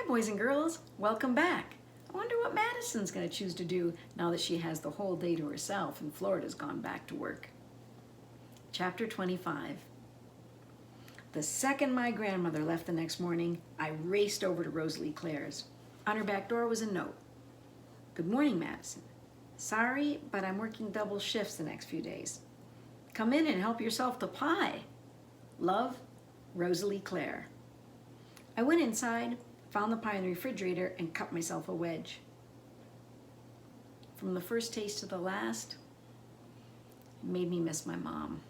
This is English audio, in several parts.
Hi, boys and girls. Welcome back. I wonder what Madison's going to choose to do now that she has the whole day to herself and Florida's gone back to work. Chapter 25. The second my grandmother left the next morning, I raced over to Rosalie Clare's. On her back door was a note. Good morning, Madison. Sorry, but I'm working double shifts the next few days. Come in and help yourself to pie. Love, Rosalie Clare. I went inside, found the pie in the refrigerator, and cut myself a wedge. From the first taste to the last, it made me miss my mom.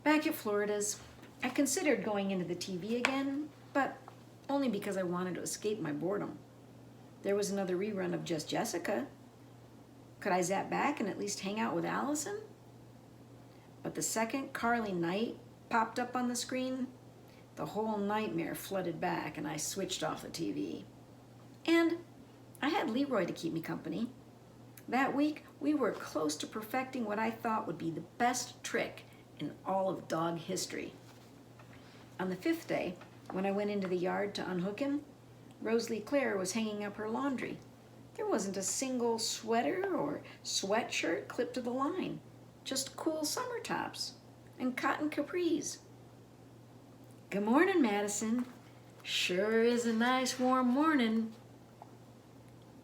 Back at Florida's, I considered going into the TV again, but only because I wanted to escape my boredom. There was another rerun of Just Jessica. Could I zap back and at least hang out with Allison? But the second Carly Knight popped up on the screen, the whole nightmare flooded back and I switched off the TV. And I had Leroy to keep me company. That week, we were close to perfecting what I thought would be the best trick in all of dog history. On the fifth day, when I went into the yard to unhook him, Rosalie Clare was hanging up her laundry. There wasn't a single sweater or sweatshirt clipped to the line, just cool summer tops and cotton capris. Good morning, Madison. Sure is a nice warm morning.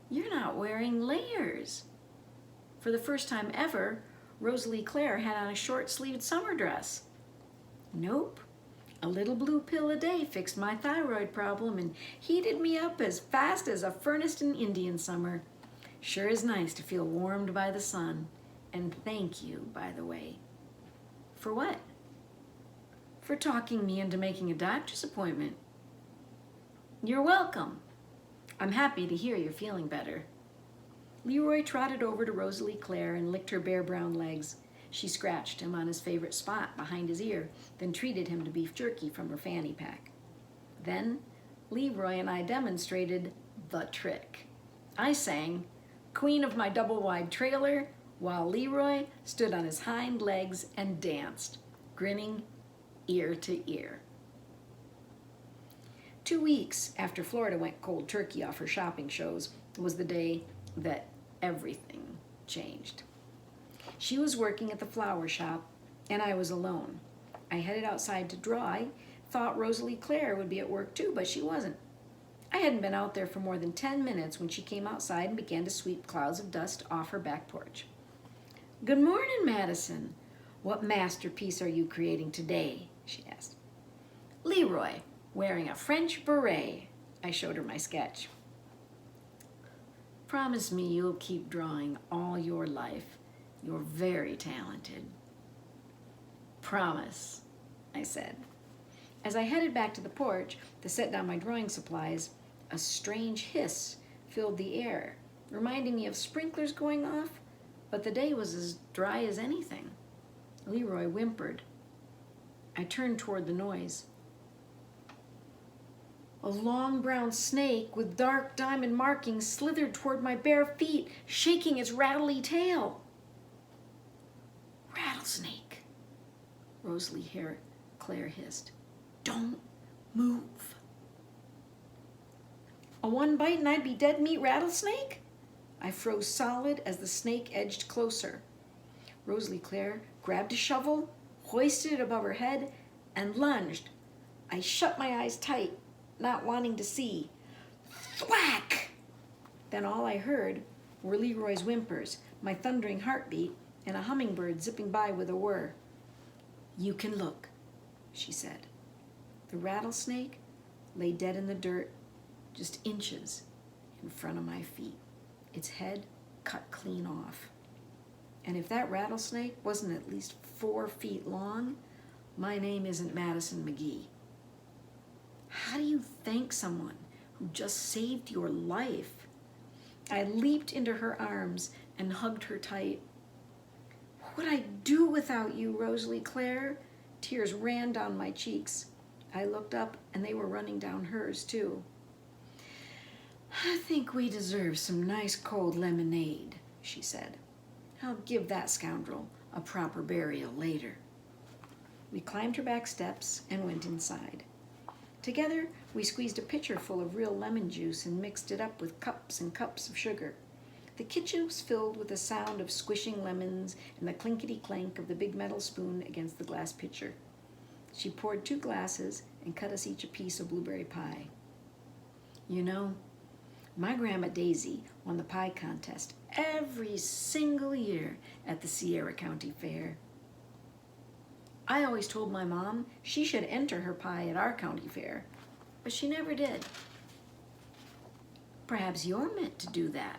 You're not wearing layers. For the first time ever, Rosalie Clare had on a short-sleeved summer dress. Nope. A little blue pill a day fixed my thyroid problem and heated me up as fast as a furnace in Indian summer. Sure is nice to feel warmed by the sun. And thank you, by the way. For what? For talking me into making a doctor's appointment. You're welcome. I'm happy to hear you're feeling better. Leroy trotted over to Rosalie Clare and licked her bare brown legs. She scratched him on his favorite spot behind his ear, then treated him to beef jerky from her fanny pack. Then Leroy and I demonstrated the trick. I sang Queen of My Double-Wide Trailer while Leroy stood on his hind legs and danced, grinning ear to ear. 2 weeks after Florida went cold turkey off her shopping shows was the day that everything changed. She was working at the flower shop and I was alone. I headed outside to draw. I thought Rosalie Clare would be at work too, but she wasn't. I hadn't been out there for more than 10 minutes when she came outside and began to sweep clouds of dust off her back porch. Good morning, Madison. What masterpiece are you creating today? She asked. Leroy, wearing a French beret. I showed her my sketch. Promise me you'll keep drawing all your life. You're very talented. Promise, I said. As I headed back to the porch to set down my drawing supplies, a strange hiss filled the air, reminding me of sprinklers going off, but the day was as dry as anything. Leroy whimpered. I turned toward the noise. A long brown snake with dark diamond markings slithered toward my bare feet, shaking its rattly tail. Rattlesnake, Rosalie Clare hissed. Don't move. A one bite and I'd be dead meat rattlesnake? I froze solid as the snake edged closer. Rosalie Clare grabbed a shovel, hoisted it above her head, and lunged. I shut my eyes tight, not wanting to see. Thwack! Then all I heard were Leroy's whimpers, my thundering heartbeat, and a hummingbird zipping by with a whir. You can look, she said. The rattlesnake lay dead in the dirt, just inches in front of my feet, its head cut clean off. And if that rattlesnake wasn't at least 4 feet long, my name isn't Madison McGee. How do you thank someone who just saved your life? I leaped into her arms and hugged her tight. What would I do without you, Rosalie Clare? Tears ran down my cheeks. I looked up and they were running down hers too. I think we deserve some nice cold lemonade, she said. I'll give that scoundrel a proper burial later. We climbed her back steps and went inside. Together, we squeezed a pitcher full of real lemon juice and mixed it up with cups and cups of sugar. The kitchen was filled with the sound of squishing lemons and the clinkety-clank of the big metal spoon against the glass pitcher. She poured 2 glasses and cut us each a piece of blueberry pie. You know, my Grandma Daisy won the pie contest every single year at the Sierra County Fair. I always told my mom she should enter her pie at our county fair, but she never did. Perhaps you're meant to do that.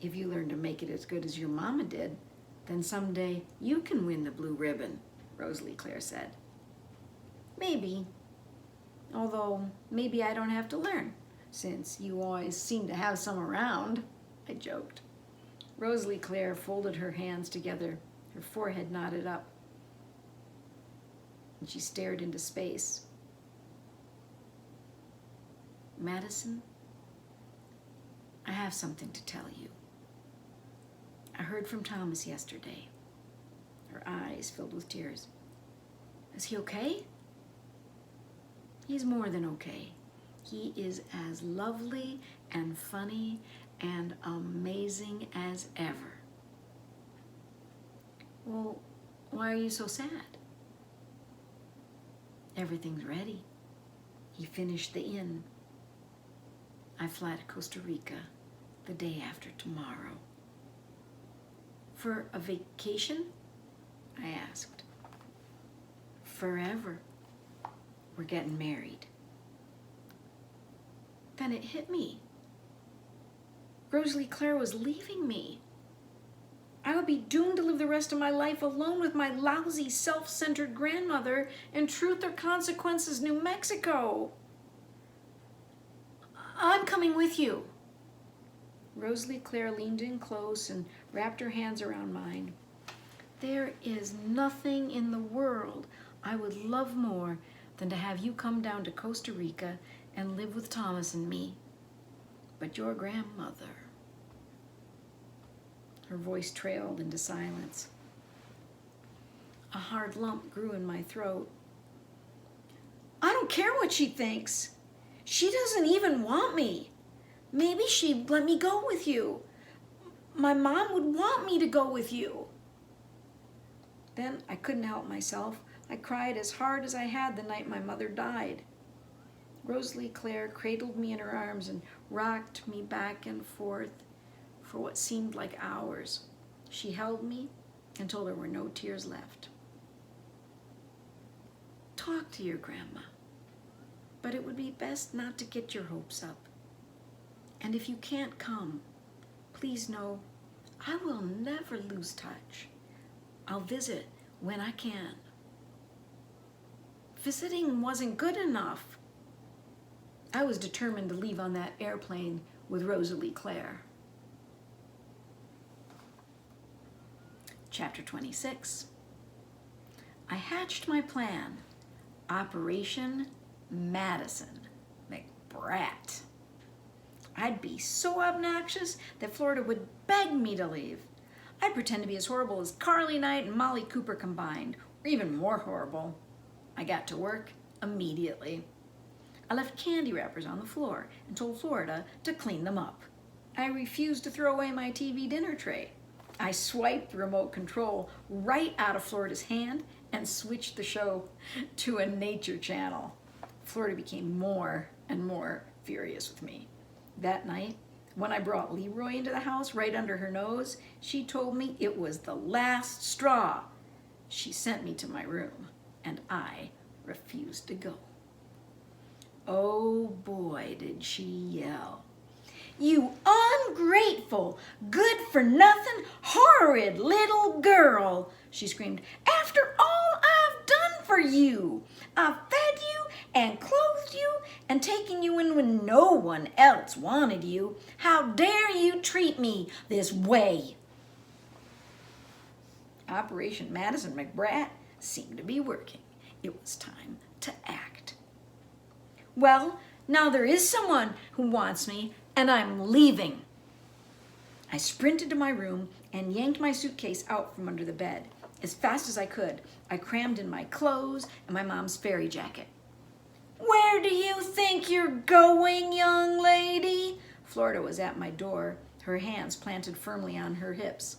If you learn to make it as good as your mama did, then someday you can win the blue ribbon, Rosalie Clare said. Maybe, although maybe I don't have to learn, since you always seem to have some around, I joked. Rosalie Clare folded her hands together, her forehead knotted up, and she stared into space. Madison, I have something to tell you. I heard from Thomas yesterday. Her eyes filled with tears. Is he okay? He's more than okay. He is as lovely and funny and amazing as ever. Well, why are you so sad? Everything's ready. He finished the inn. I fly to Costa Rica the day after tomorrow. For a vacation? I asked. Forever. We're getting married. Then it hit me. Rosalie Clare was leaving me. I would be doomed to live the rest of my life alone with my lousy, self-centered grandmother in Truth or Consequences, New Mexico. I'm coming with you. Rosalie Clare leaned in close and wrapped her hands around mine. There is nothing in the world I would love more than to have you come down to Costa Rica and live with Thomas and me. But your grandmother... Her voice trailed into silence. A hard lump grew in my throat. I don't care what she thinks. She doesn't even want me. Maybe she'd let me go with you. My mom would want me to go with you. Then I couldn't help myself. I cried as hard as I had the night my mother died. Rosalie Clare cradled me in her arms and rocked me back and forth for what seemed like hours. She held me until there were no tears left. Talk to your grandma, but it would be best not to get your hopes up. And if you can't come, please know I will never lose touch. I'll visit when I can. Visiting wasn't good enough. I was determined to leave on that airplane with Rosalie Clare. Chapter 26. I hatched my plan, Operation Madison McBrat. I'd be so obnoxious that Florida would beg me to leave. I'd pretend to be as horrible as Carly Knight and Molly Cooper combined, or even more horrible. I got to work immediately. I left candy wrappers on the floor and told Florida to clean them up. I refused to throw away my TV dinner tray. I swiped the remote control right out of Florida's hand and switched the show to a nature channel. Florida became more and more furious with me. That night, when I brought Leroy into the house right under her nose, she told me it was the last straw. She sent me to my room, and I refused to go. Oh boy, did she yell. You ungrateful, good-for-nothing, horrid little girl, she screamed. After all I've done for you, I've fed you and clothed you and taken you in when no one else wanted you. How dare you treat me this way? Operation Madison McBrat seemed to be working. It was time to act. Well, now there is someone who wants me, and I'm leaving. I sprinted to my room and yanked my suitcase out from under the bed. As fast as I could, I crammed in my clothes and my mom's fairy jacket. Where do you think you're going, young lady? Florida was at my door, her hands planted firmly on her hips.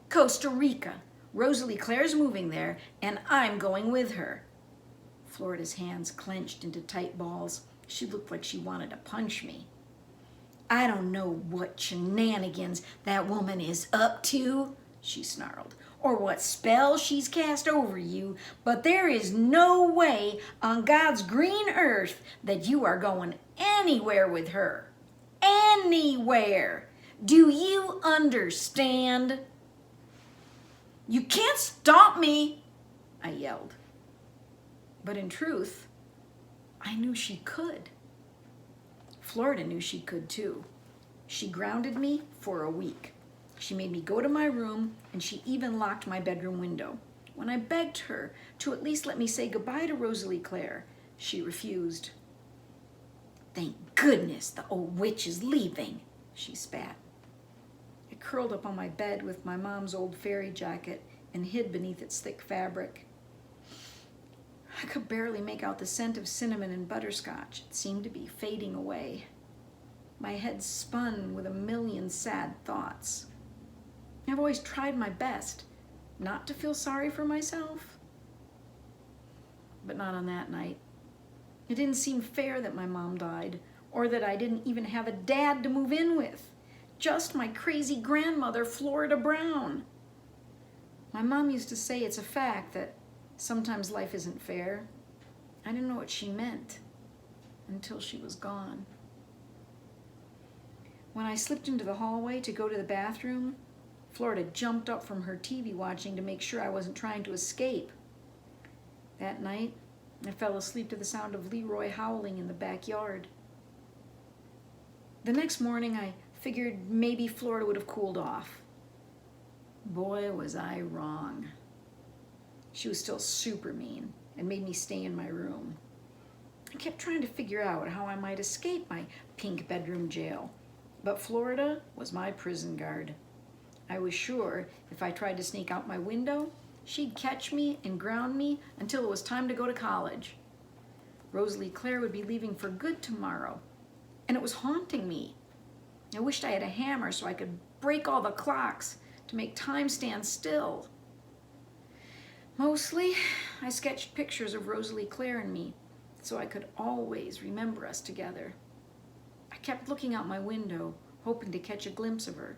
Costa Rica. Rosalie Claire's moving there, and I'm going with her. Florida's hands clenched into tight balls. She looked like she wanted to punch me. I don't know what shenanigans that woman is up to, she snarled, or what spell she's cast over you, but there is no way on God's green earth that you are going anywhere with her. Anywhere. Do you understand? You can't stop me, I yelled. But in truth, I knew she could. Florida knew she could too. She grounded me for a week. She made me go to my room, and she even locked my bedroom window. When I begged her to at least let me say goodbye to Rosalie Claire, she refused. Thank goodness the old witch is leaving, she spat. I curled up on my bed with my mom's old fairy jacket and hid beneath its thick fabric. I could barely make out the scent of cinnamon and butterscotch. It seemed to be fading away. My head spun with a million sad thoughts. I've always tried my best not to feel sorry for myself, but not on that night. It didn't seem fair that my mom died, or that I didn't even have a dad to move in with. Just my crazy grandmother, Florida Brown. My mom used to say it's a fact that sometimes life isn't fair. I didn't know what she meant until she was gone. When I slipped into the hallway to go to the bathroom, Florida jumped up from her TV watching to make sure I wasn't trying to escape. That night, I fell asleep to the sound of Leroy howling in the backyard. The next morning, I figured maybe Florida would have cooled off. Boy, was I wrong. She was still super mean and made me stay in my room. I kept trying to figure out how I might escape my pink bedroom jail, but Florida was my prison guard. I was sure if I tried to sneak out my window, she'd catch me and ground me until it was time to go to college. Rosalie Claire would be leaving for good tomorrow, and it was haunting me. I wished I had a hammer so I could break all the clocks to make time stand still. Mostly, I sketched pictures of Rosalie Claire and me so I could always remember us together. I kept looking out my window, hoping to catch a glimpse of her.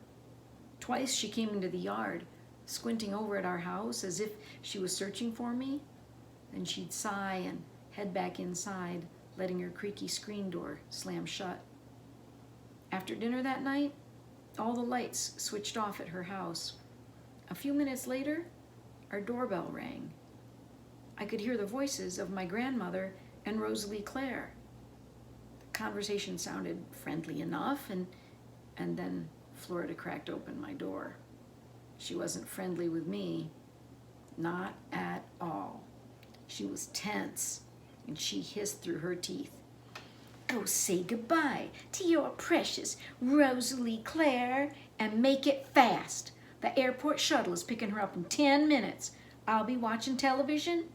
Twice she came into the yard, squinting over at our house as if she was searching for me. Then she'd sigh and head back inside, letting her creaky screen door slam shut. After dinner that night, all the lights switched off at her house. A few minutes later, our doorbell rang. I could hear the voices of my grandmother and Rosalie Claire. The conversation sounded friendly enough, and then Florida cracked open my door. She wasn't friendly with me, not at all. She was tense, and she hissed through her teeth. Go say goodbye to your precious Rosalie Claire and make it fast. The airport shuttle is picking her up in 10 minutes. I'll be watching television,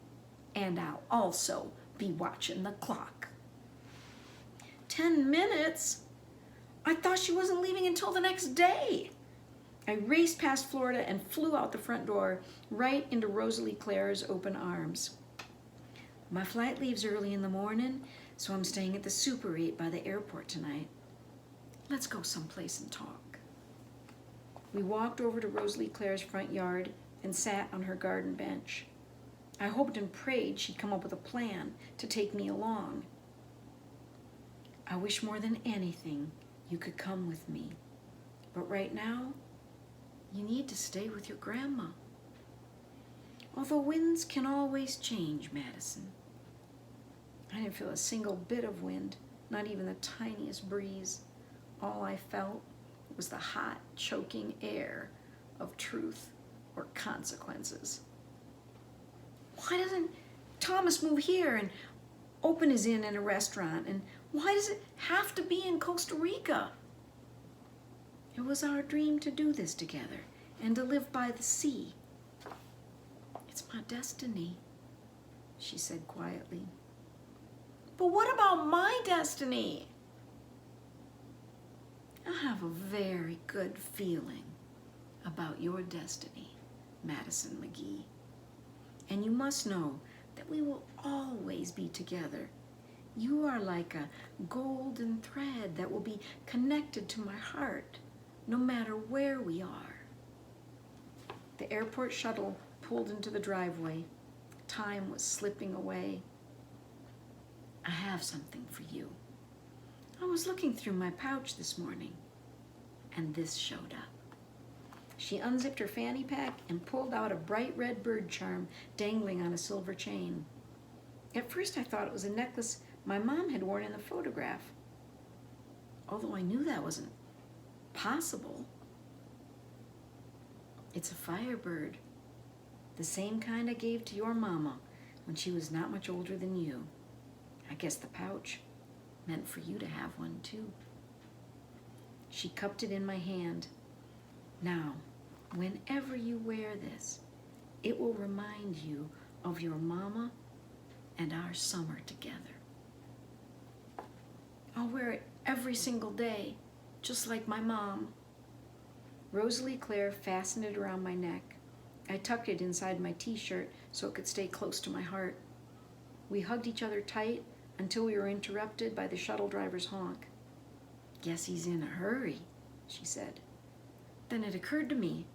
and I'll also be watching the clock. 10 minutes? I thought she wasn't leaving until the next day. I raced past Florida and flew out the front door, right into Rosalie Claire's open arms. My flight leaves early in the morning, so I'm staying at the Super 8 by the airport tonight. Let's go someplace and talk. We walked over to Rosalie Claire's front yard and sat on her garden bench. I hoped and prayed she'd come up with a plan to take me along. I wish more than anything you could come with me. But right now, you need to stay with your grandma. Although winds can always change, Madison. I didn't feel a single bit of wind, not even the tiniest breeze. All I felt was the hot, choking air of truth or consequences. Why doesn't Thomas move here and open his inn and a restaurant? And why does it have to be in Costa Rica? It was our dream to do this together and to live by the sea. It's my destiny, she said quietly. But what about my destiny? I have a very good feeling about your destiny, Madison McGee. And you must know that we will always be together. You are like a golden thread that will be connected to my heart, no matter where we are. The airport shuttle pulled into the driveway. Time was slipping away. I have something for you. I was looking through my pouch this morning, and this showed up. She unzipped her fanny pack and pulled out a bright red bird charm dangling on a silver chain. At first I thought it was a necklace my mom had worn in the photograph, although I knew that wasn't possible. It's a firebird, the same kind I gave to your mama when she was not much older than you. I guess the pouch meant for you to have one too. She cupped it in my hand. Now, whenever you wear this, it will remind you of your mama and our summer together. I'll wear it every single day, just like my mom. Rosalie Claire fastened it around my neck. I tucked it inside my t-shirt so it could stay close to my heart. We hugged each other tight until we were interrupted by the shuttle driver's honk. Guess he's in a hurry, she said. Then it occurred to me,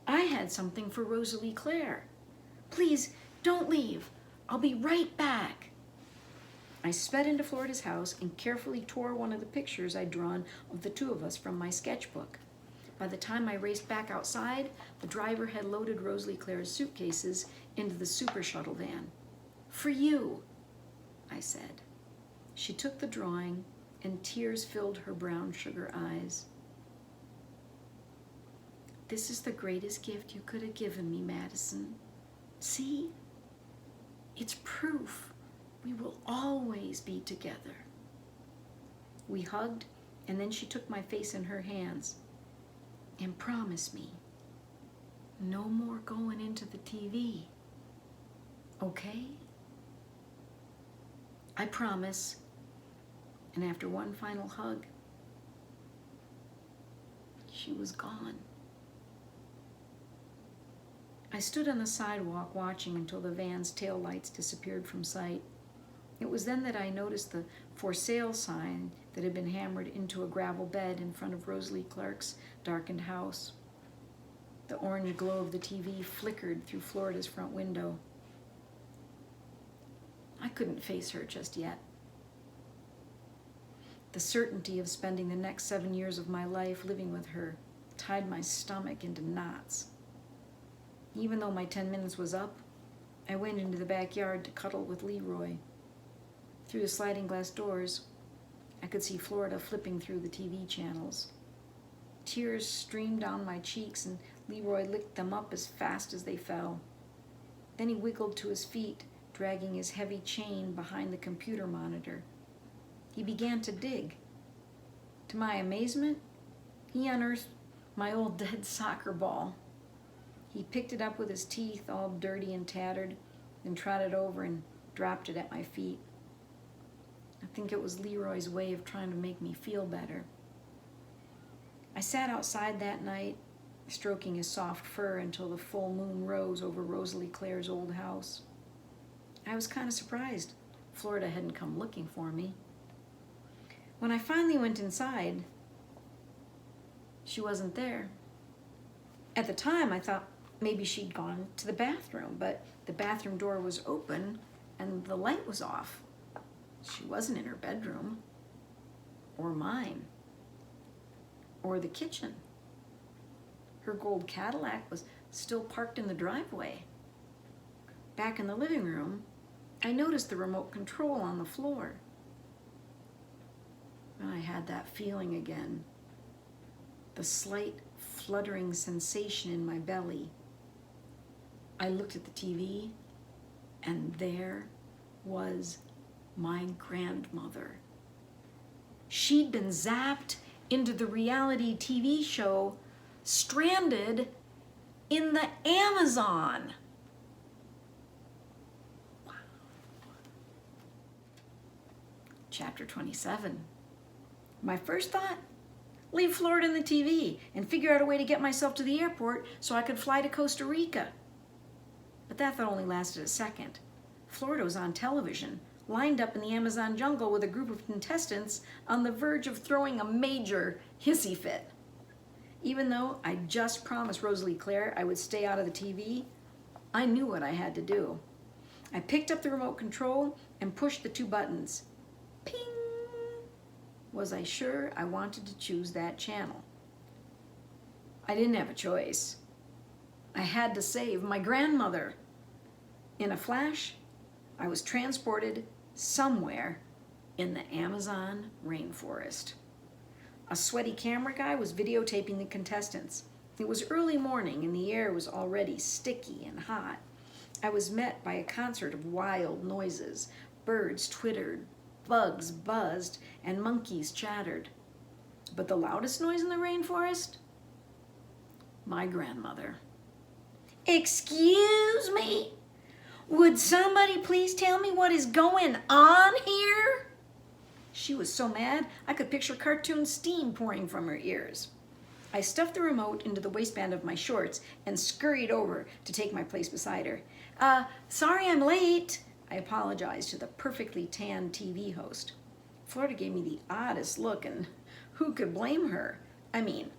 I had something for Rosalie Claire. Please, don't leave. I'll be right back. I sped into Florida's house and carefully tore one of the pictures I'd drawn of the two of us from my sketchbook. By the time I raced back outside, the driver had loaded Rosalie Claire's suitcases into the super shuttle van. For you, I said. She took the drawing and tears filled her brown sugar eyes. This is the greatest gift you could have given me, Madison. See? It's proof we will always be together. We hugged, and then she took my face in her hands and promised me no more going into the TV. Okay? I promise. And after one final hug, she was gone. I stood on the sidewalk watching until the van's taillights disappeared from sight. It was then that I noticed the for sale sign that had been hammered into a gravel bed in front of Rosalie Clark's darkened house. The orange glow of the TV flickered through Florida's front window. I couldn't face her just yet. The certainty of spending the next 7 years of my life living with her tied my stomach into knots. Even though my 10 minutes was up, I went into the backyard to cuddle with Leroy. Through the sliding glass doors, I could see Florida flipping through the TV channels. Tears streamed down my cheeks and Leroy licked them up as fast as they fell. Then he wiggled to his feet, dragging his heavy chain behind the computer monitor. He began to dig. To my amazement, he unearthed my old dead soccer ball. He picked it up with his teeth, all dirty and tattered, then trotted over and dropped it at my feet. I think it was Leroy's way of trying to make me feel better. I sat outside that night, stroking his soft fur until the full moon rose over Rosalie Claire's old house. I was kind of surprised Florida hadn't come looking for me. When I finally went inside, she wasn't there. At the time, I thought maybe she'd gone to the bathroom, but the bathroom door was open and the light was off. She wasn't in her bedroom, or mine, or the kitchen. Her gold Cadillac was still parked in the driveway. Back in the living room, I noticed the remote control on the floor. And I had that feeling again, the slight fluttering sensation in my belly. I looked at the TV, and there was my grandmother. She'd been zapped into the reality TV show Stranded in the Amazon. Wow. Chapter 27. My first thought? Leave Florida and the TV and figure out a way to get myself to the airport so I could fly to Costa Rica. But that thought only lasted a second. Florida was on television, lined up in the Amazon jungle with a group of contestants on the verge of throwing a major hissy fit. Even though I just promised Rosalie Claire I would stay out of the TV, I knew what I had to do. I picked up the remote control and pushed the two buttons. Ping! Was I sure I wanted to choose that channel? I didn't have a choice. I had to save my grandmother. In a flash, I was transported somewhere in the Amazon rainforest. A sweaty camera guy was videotaping the contestants. It was early morning and the air was already sticky and hot. I was met by a concert of wild noises. Birds twittered, bugs buzzed, and monkeys chattered. But the loudest noise in the rainforest? My grandmother. Excuse me? Would somebody please tell me what is going on here? She was so mad, I could picture cartoon steam pouring from her ears. I stuffed the remote into the waistband of my shorts and scurried over to take my place beside her. Sorry I'm late, I apologized to the perfectly tanned TV host. Florida gave me the oddest look, and who could blame her? I mean,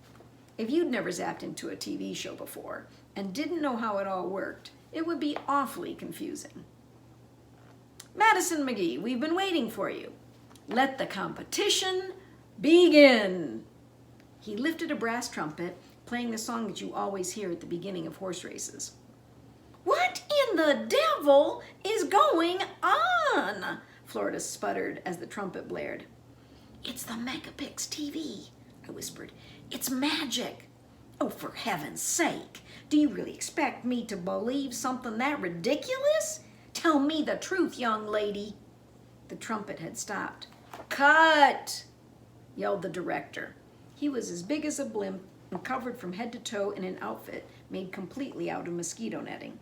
if you'd never zapped into a TV show before and didn't know how it all worked, it would be awfully confusing. Madison McGee, we've been waiting for you. Let the competition begin. He lifted a brass trumpet, playing the song that you always hear at the beginning of horse races. What in the devil is going on? Florida sputtered as the trumpet blared. It's the Megapix TV, I whispered. It's magic. Oh, for heaven's sake, do you really expect me to believe something that ridiculous? Tell me the truth, young lady. The trumpet had stopped. Cut! Yelled the director. He was as big as a blimp and covered from head to toe in an outfit made completely out of mosquito netting.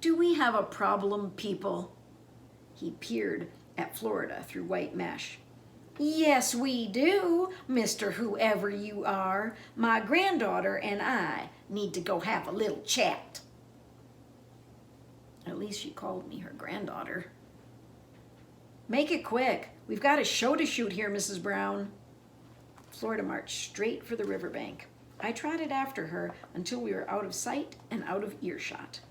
Do we have a problem, people? He peered at Florida through white mesh. Yes, we do, Mr. Whoever you are. My granddaughter and I need to go have a little chat. At least she called me her granddaughter. Make it quick. We've got a show to shoot here, Mrs. Brown. Florida marched straight for the riverbank. I trotted after her until we were out of sight and out of earshot.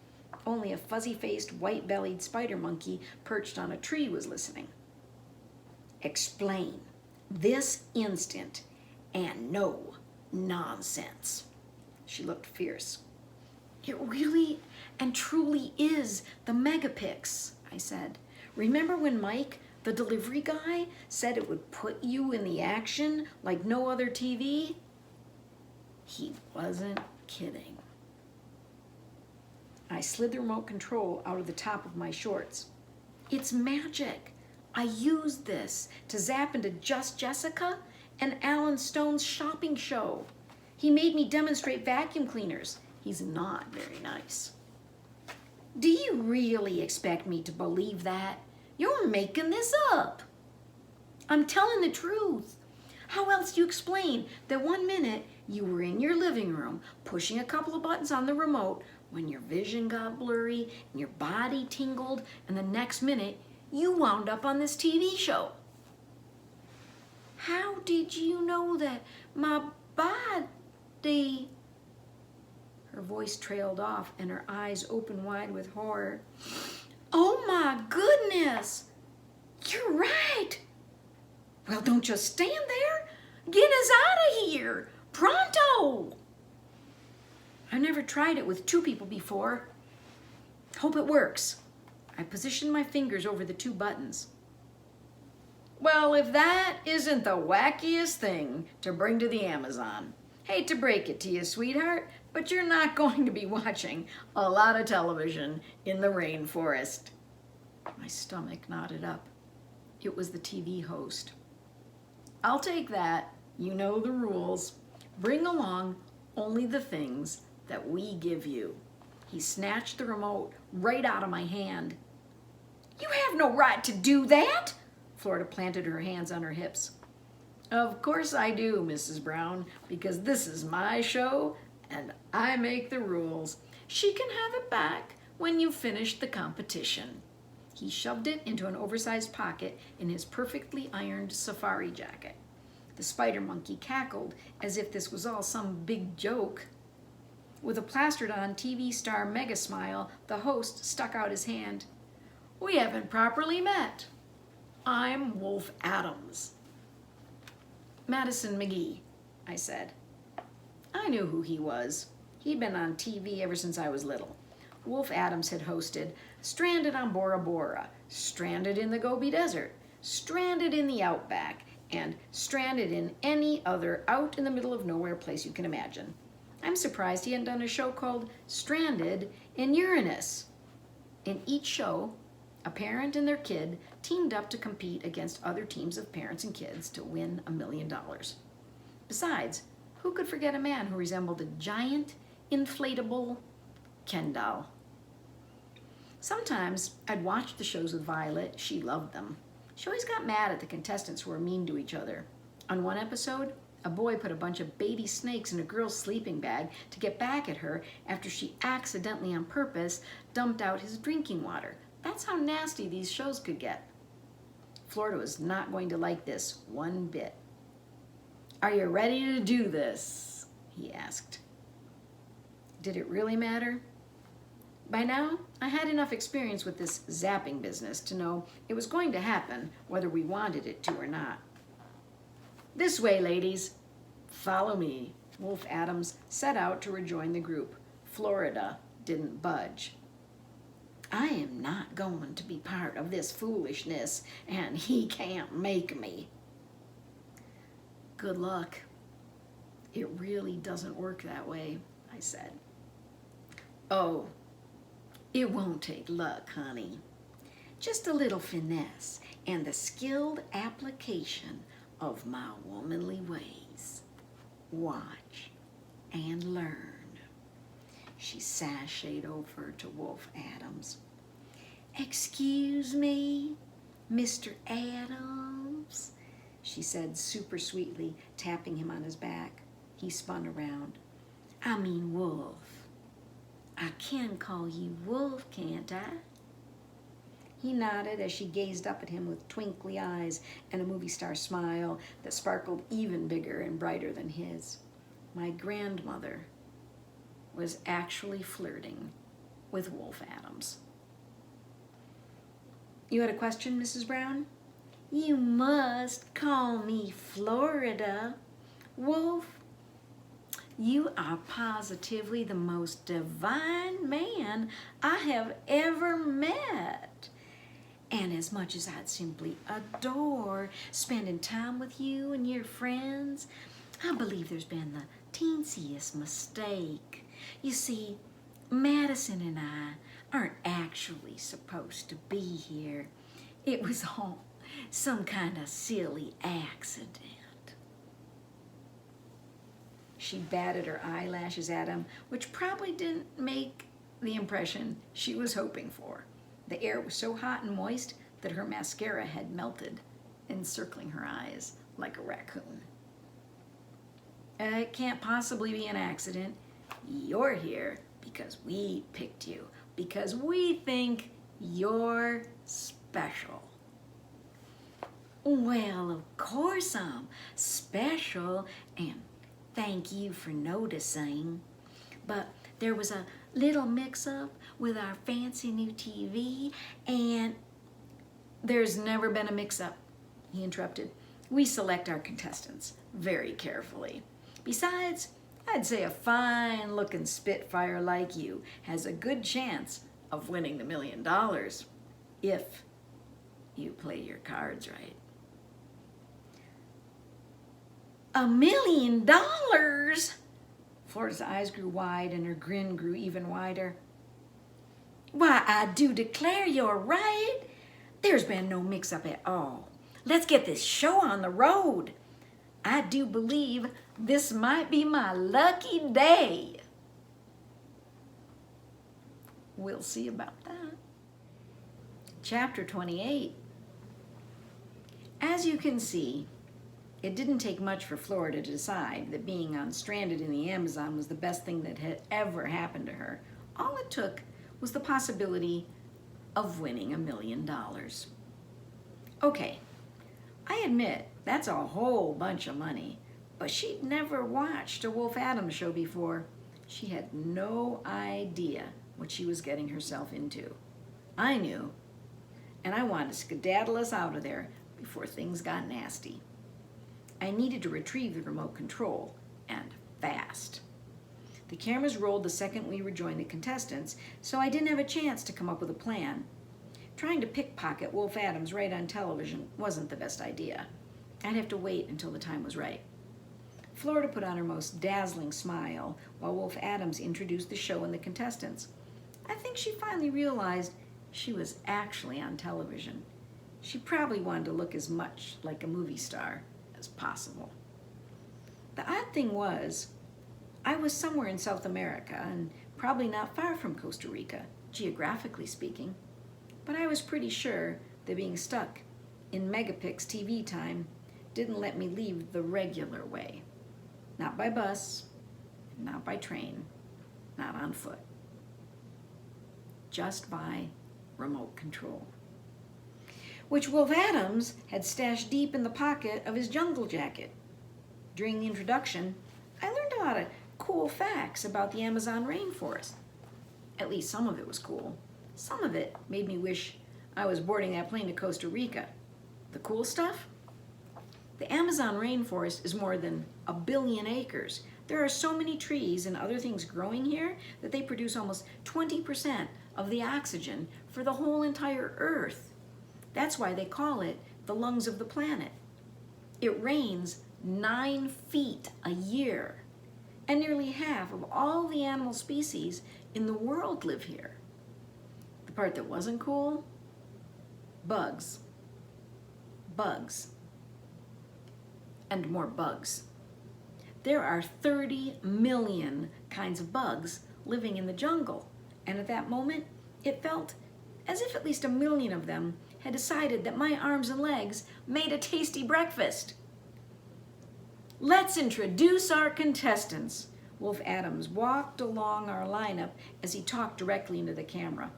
Only a fuzzy-faced, white-bellied spider monkey perched on a tree was listening. Explain this instant and no nonsense. She looked fierce. It really and truly is the Megapix, I said. Remember when Mike, the delivery guy, said it would put you in the action like no other TV? He wasn't kidding. I slid the remote control out of the top of my shorts. It's magic. I used this to zap into Just Jessica and Alan Stone's shopping show. He made me demonstrate vacuum cleaners. He's not very nice. Do you really expect me to believe that? You're making this up. I'm telling the truth. How else do you explain that one minute you were in your living room pushing a couple of buttons on the remote when your vision got blurry and your body tingled, and the next minute you wound up on this TV show? How did you know that my body... Her voice trailed off and her eyes opened wide with horror. Oh my goodness! You're right! Well, don't just stand there. Get us out of here! Pronto! I've never tried it with two people before. Hope it works. I positioned my fingers over the two buttons. Well, if that isn't the wackiest thing to bring to the Amazon. Hate to break it to you, sweetheart, but you're not going to be watching a lot of television in the rainforest. My stomach knotted up. It was the TV host. I'll take that. You know the rules. Bring along only the things that we give you. He snatched the remote right out of my hand. You have no right to do that. Florida planted her hands on her hips. Of course I do, Mrs. Brown, because this is my show and I make the rules. She can have it back when you finish the competition. He shoved it into an oversized pocket in his perfectly ironed safari jacket. The spider monkey cackled as if this was all some big joke. With a plastered-on TV star mega smile, the host stuck out his hand. We haven't properly met. I'm Wolf Adams. Madison McGee, I said. I knew who he was. He'd been on TV ever since I was little. Wolf Adams had hosted Stranded on Bora Bora, Stranded in the Gobi Desert, Stranded in the Outback, and Stranded in any other out in the middle of nowhere place you can imagine. I'm surprised he hadn't done a show called Stranded in Uranus. In each show, a parent and their kid teamed up to compete against other teams of parents and kids to win $1 million. Besides, who could forget a man who resembled a giant, inflatable Ken doll? Sometimes I'd watch the shows with Violet. She loved them. She always got mad at the contestants who were mean to each other. On one episode, a boy put a bunch of baby snakes in a girl's sleeping bag to get back at her after she accidentally on purpose dumped out his drinking water. That's how nasty these shows could get. Florida was not going to like this one bit. Are you ready to do this? He asked. Did it really matter? By now, I had enough experience with this zapping business to know it was going to happen whether we wanted it to or not. This way, ladies. Follow me. Wolf Adams set out to rejoin the group. Florida didn't budge. I am not going to be part of this foolishness, and he can't make me. Good luck. It really doesn't work that way, I said. Oh, it won't take luck, honey. Just a little finesse and the skilled application of my womanly ways. Watch and learn. She sashayed over to Wolf Adams. Excuse me, Mr. Adams, she said super sweetly, tapping him on his back. He spun around. I mean Wolf. I can call you Wolf, can't I? He nodded as she gazed up at him with twinkly eyes and a movie star smile that sparkled even bigger and brighter than his. My grandmother was actually flirting with Wolf Adams. You had a question, Mrs. Brown? You must call me Florida. Wolf, you are positively the most divine man I have ever met. And as much as I'd simply adore spending time with you and your friends, I believe there's been the teensiest mistake. You see, Madison and I aren't actually supposed to be here. It was all some kind of silly accident. She batted her eyelashes at him, which probably didn't make the impression she was hoping for. The air was so hot and moist that her mascara had melted, encircling her eyes like a raccoon. It can't possibly be an accident. You're here because we picked you, because we think you're special. Well, of course I'm special, and thank you for noticing. But there was a little mix-up with our fancy new TV, and there's never been a mix-up, he interrupted. We select our contestants very carefully. Besides, I'd say a fine-looking spitfire like you has a good chance of winning the $1 million if you play your cards right. $1 million? Florida's eyes grew wide and her grin grew even wider. Why, I do declare you're right. There's been no mix-up at all. Let's get this show on the road. I do believe this might be my lucky day. We'll see about that. Chapter 28. As you can see, it didn't take much for Florida to decide that being stranded in the Amazon was the best thing that had ever happened to her. All it took was the possibility of winning $1 million. Okay, I admit that's a whole bunch of money, but she'd never watched a Wolf Adams show before. She had no idea what she was getting herself into. I knew, and I wanted to skedaddle us out of there before things got nasty. I needed to retrieve the remote control, and fast. The cameras rolled the second we rejoined the contestants, so I didn't have a chance to come up with a plan. Trying to pickpocket Wolf Adams right on television wasn't the best idea. I'd have to wait until the time was right. Florida put on her most dazzling smile while Wolf Adams introduced the show and the contestants. I think she finally realized she was actually on television. She probably wanted to look as much like a movie star as possible. The odd thing was, I was somewhere in South America and probably not far from Costa Rica, geographically speaking, but I was pretty sure that being stuck in Megapix TV time didn't let me leave the regular way. Not by bus, not by train, not on foot. Just by remote control, which Wolf Adams had stashed deep in the pocket of his jungle jacket. During the introduction, I learned a lot of cool facts about the Amazon rainforest. At least some of it was cool. Some of it made me wish I was boarding that plane to Costa Rica. The cool stuff? The Amazon rainforest is more than 1 billion acres. There are so many trees and other things growing here that they produce almost 20% of the oxygen for the whole entire Earth. That's why they call it the lungs of the planet. It rains 9 feet a year, and nearly half of all the animal species in the world live here. The part that wasn't cool? Bugs. Bugs. And more bugs. There are 30 million kinds of bugs living in the jungle, and at that moment, it felt as if at least 1 million of them had decided that my arms and legs made a tasty breakfast. Let's introduce our contestants. Wolf Adams walked along our lineup as he talked directly into the camera.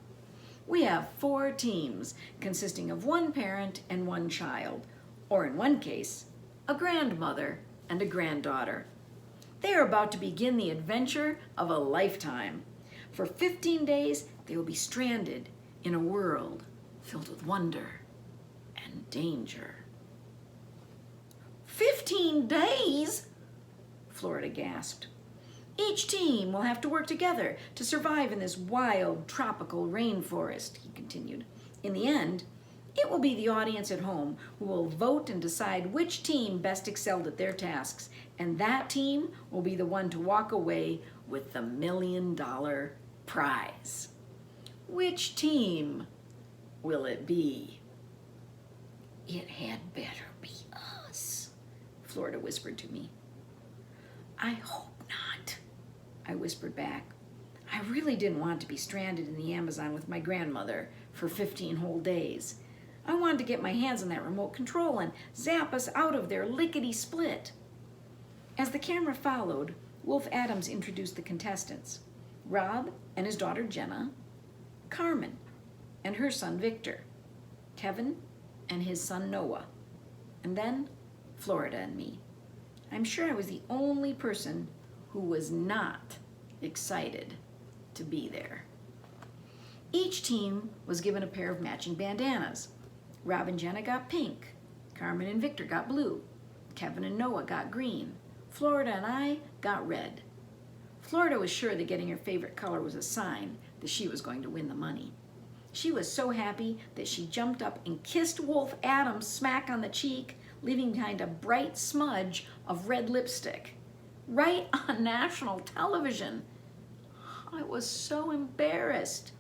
We have 4 teams consisting of 1 parent and 1 child, or in one case, a grandmother and a granddaughter. They are about to begin the adventure of a lifetime. For 15 days, they will be stranded in a world filled with wonder and danger. 15 days? Florida gasped. Each team will have to work together to survive in this wild, tropical rainforest, he continued. In the end, it will be the audience at home who will vote and decide which team best excelled at their tasks, and that team will be the one to walk away with the $1 million prize. Which team will it be? It had better be us, Florida whispered to me. I hope not, I whispered back. I really didn't want to be stranded in the Amazon with my grandmother for 15 whole days. I wanted to get my hands on that remote control and zap us out of there lickety-split. As the camera followed, Wolf Adams introduced the contestants. Rob and his daughter Jenna, Carmen and her son Victor, Kevin and his son Noah, and then Florida and me. I'm sure I was the only person who was not excited to be there. Each team was given a pair of matching bandanas. Rob and Jenna got pink, Carmen and Victor got blue, Kevin and Noah got green, Florida and I got red. Florida was sure that getting her favorite color was a sign that she was going to win the money. She was so happy that she jumped up and kissed Wolf Adams smack on the cheek, leaving behind a bright smudge of red lipstick. Right on national television. I was so embarrassed.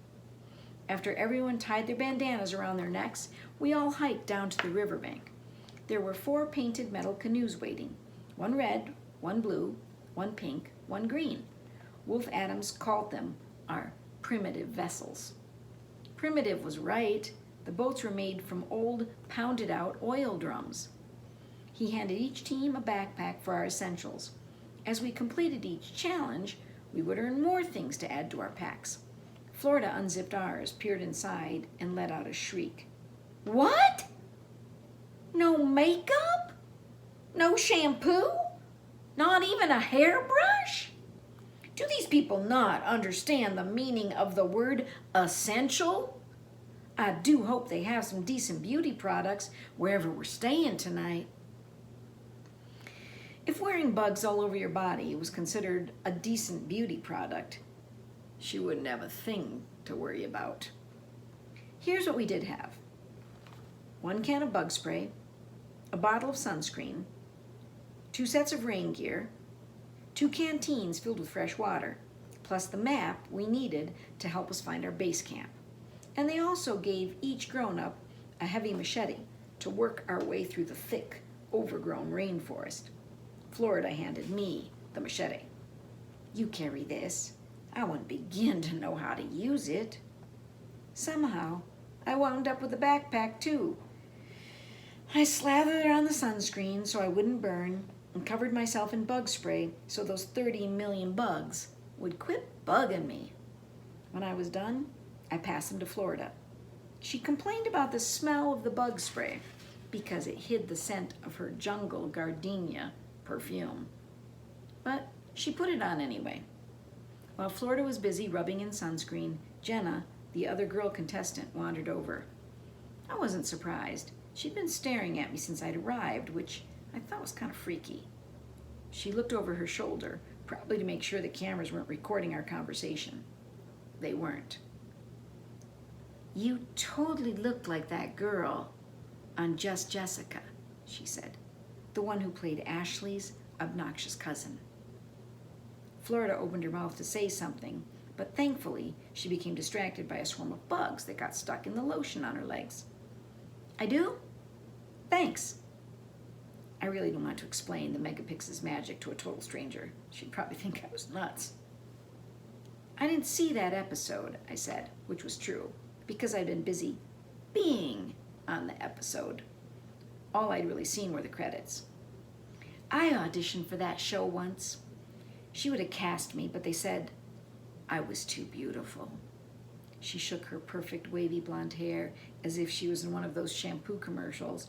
After everyone tied their bandanas around their necks, we all hiked down to the riverbank. There were 4 painted metal canoes waiting. 1 red, 1 blue, 1 pink, 1 green. Wolf Adams called them our primitive vessels. Primitive was right. The boats were made from old, pounded-out oil drums. He handed each team a backpack for our essentials. As we completed each challenge, we would earn more things to add to our packs. Florida unzipped ours, peered inside, and let out a shriek. What? No makeup? No shampoo? Not even a hairbrush? Do these people not understand the meaning of the word essential? I do hope they have some decent beauty products wherever we're staying tonight. If wearing bugs all over your body was considered a decent beauty product, she wouldn't have a thing to worry about. Here's what we did have. 1 can of bug spray, a bottle of sunscreen, 2 sets of rain gear, 2 canteens filled with fresh water, plus the map we needed to help us find our base camp. And they also gave each grown-up a heavy machete to work our way through the thick, overgrown rainforest. Florida handed me the machete. You carry this. I wouldn't begin to know how to use it. Somehow, I wound up with a backpack too. I slathered it on the sunscreen so I wouldn't burn and covered myself in bug spray so those 30 million bugs would quit bugging me. When I was done, I passed them to Florida. She complained about the smell of the bug spray because it hid the scent of her jungle gardenia perfume. But she put it on anyway. While Florida was busy rubbing in sunscreen, Jenna, the other girl contestant, wandered over. I wasn't surprised. She'd been staring at me since I'd arrived, which I thought was kind of freaky. She looked over her shoulder, probably to make sure the cameras weren't recording our conversation. They weren't. You totally looked like that girl on Just Jessica, she said, the one who played Ashley's obnoxious cousin. Florida opened her mouth to say something, but thankfully she became distracted by a swarm of bugs that got stuck in the lotion on her legs. I do? Thanks. I really don't want to explain the megapixel's magic to a total stranger. She'd probably think I was nuts. I didn't see that episode, I said, which was true, because I'd been busy being on the episode. All I'd really seen were the credits. I auditioned for that show once. She would have cast me, but they said I was too beautiful. She shook her perfect wavy blonde hair as if she was in one of those shampoo commercials.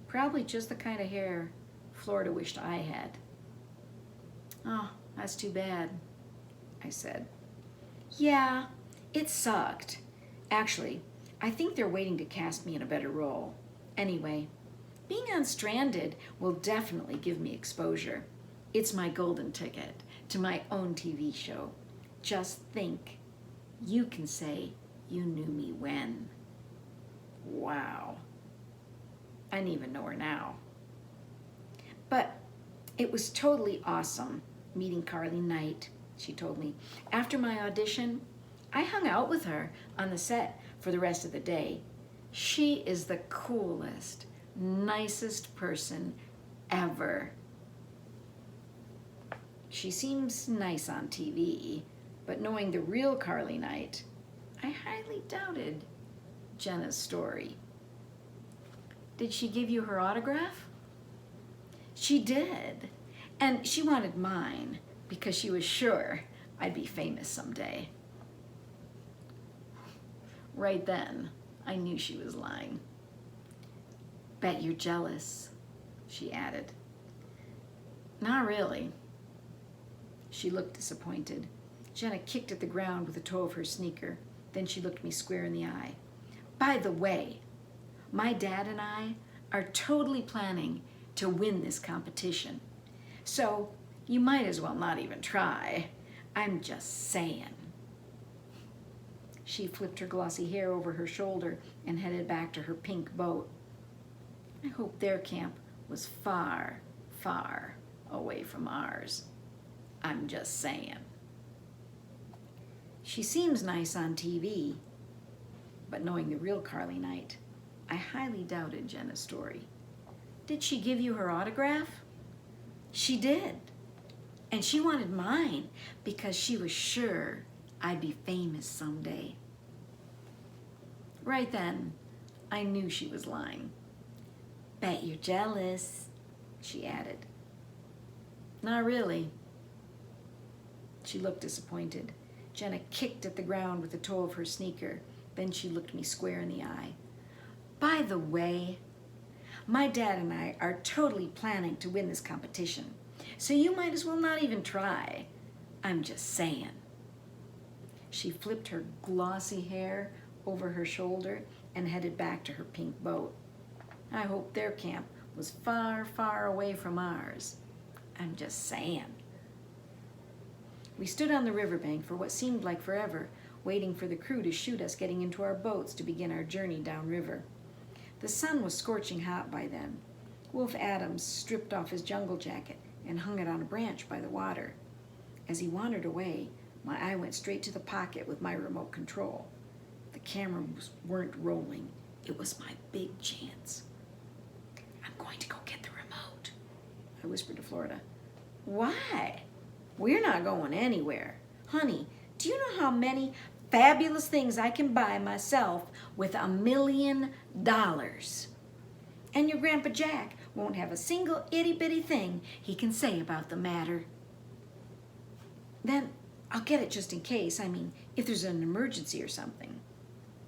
Probably just the kind of hair Florida wished I had. Oh, that's too bad, I said. Yeah, it sucked. Actually, I think they're waiting to cast me in a better role. Anyway, being on Stranded will definitely give me exposure. It's my golden ticket to my own TV show. Just think, you can say you knew me when. Wow. I don't even know her now. But it was totally awesome meeting Carly Knight, she told me. After my audition, I hung out with her on the set for the rest of the day. She is the coolest, nicest person ever. She seems nice on TV, but knowing the real Carly Knight, I highly doubted Jenna's story. Did she give you her autograph? She did, and she wanted mine because she was sure I'd be famous someday. Right then, I knew she was lying. Bet you're jealous, she added. Not really. She looked disappointed. Jenna kicked at the ground with the toe of her sneaker. Then she looked me square in the eye. By the way, my dad and I are totally planning to win this competition. So you might as well not even try. I'm just saying. She flipped her glossy hair over her shoulder and headed back to her pink boat. I hope their camp was far, far away from ours. I'm just saying. She seems nice on TV, but knowing the real Carly Knight, I highly doubted Jenna's story. Did she give you her autograph? She did. And she wanted mine because she was sure I'd be famous someday. Right then, I knew she was lying. Bet you're jealous, she added. Not really. She looked disappointed. Jenna kicked at the ground with the toe of her sneaker. Then she looked me square in the eye. By the way, my dad and I are totally planning to win this competition, so you might as well not even try. I'm just saying. She flipped her glossy hair over her shoulder and headed back to her pink boat. I hope their camp was far, far away from ours. I'm just saying. We stood on the riverbank for what seemed like forever, waiting for the crew to shoot us getting into our boats to begin our journey downriver. The sun was scorching hot by then. Wolf Adams stripped off his jungle jacket and hung it on a branch by the water. As he wandered away, my eye went straight to the pocket with my remote control. The cameras weren't rolling. It was my big chance. I'm going to go get the remote, I whispered to Florida. Why? We're not going anywhere. Honey, do you know how many fabulous things I can buy myself with $1 million? And your Grandpa Jack won't have a single itty-bitty thing he can say about the matter. Then I'll get it just in case. I mean, if there's an emergency or something.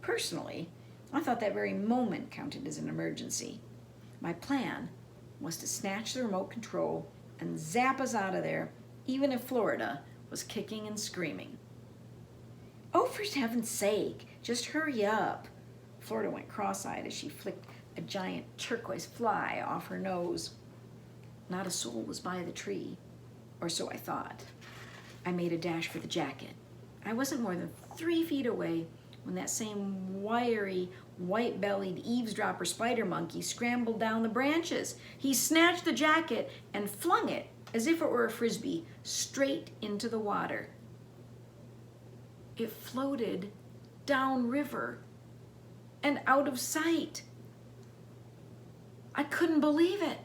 Personally, I thought that very moment counted as an emergency. My plan was to snatch the remote control and zap us out of there, even if Florida was kicking and screaming. Oh, for heaven's sake, just hurry up. Florida went cross-eyed as she flicked a giant turquoise fly off her nose. Not a soul was by the tree, or so I thought. I made a dash for the jacket. I wasn't more than 3 feet away when that same wiry, white-bellied eavesdropper spider monkey scrambled down the branches. He snatched the jacket and flung it, as if it were a frisbee, straight into the water. It floated downriver and out of sight. I couldn't believe it.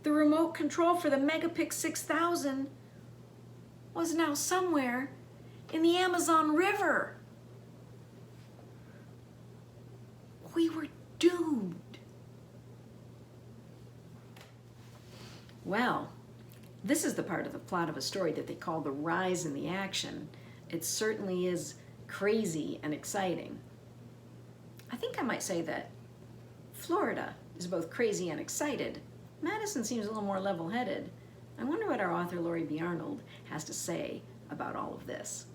The remote control for the Megapix 6000 was now somewhere in the Amazon River. We were doomed. Well, this is the part of the plot of a story that they call the rise in the action. It certainly is crazy and exciting. I think I might say that Florida is both crazy and excited. Madison seems a little more level-headed. I wonder what our author Laurie B. Arnold has to say about all of this.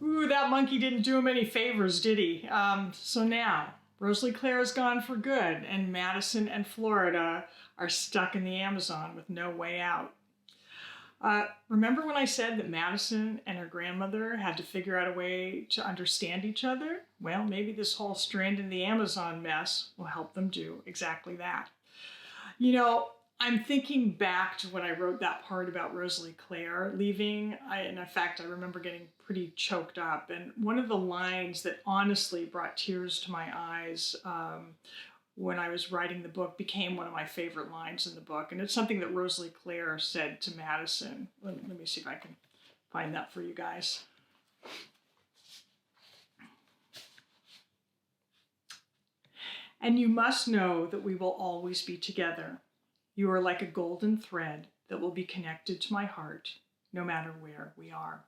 Ooh, that monkey didn't do him any favors, did he? So now, Rosalie Clare is gone for good, and Madison and Florida are stuck in the Amazon with no way out. Remember when I said that Madison and her grandmother had to figure out a way to understand each other? Well, maybe this whole strand in the Amazon mess will help them do exactly that. You know, I'm thinking back to when I wrote that part about Rosalie Clare leaving. In fact, I remember getting pretty choked up. And one of the lines that honestly brought tears to my eyes when I was writing the book became one of my favorite lines in the book. And it's something that Rosalie Clare said to Madison. Let me see if I can find that for you guys. And you must know that we will always be together. You are like a golden thread that will be connected to my heart, no matter where we are.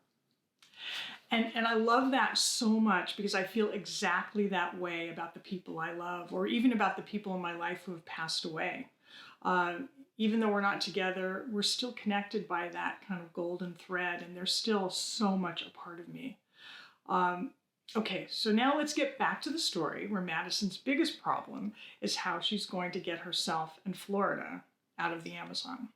And I love that so much because I feel exactly that way about the people I love, or even about the people in my life who have passed away. Even though we're not together, we're still connected by that kind of golden thread, and they're still so much a part of me. Okay, so now let's get back to the story where Madison's biggest problem is how she's going to get herself and Florida out of the Amazon.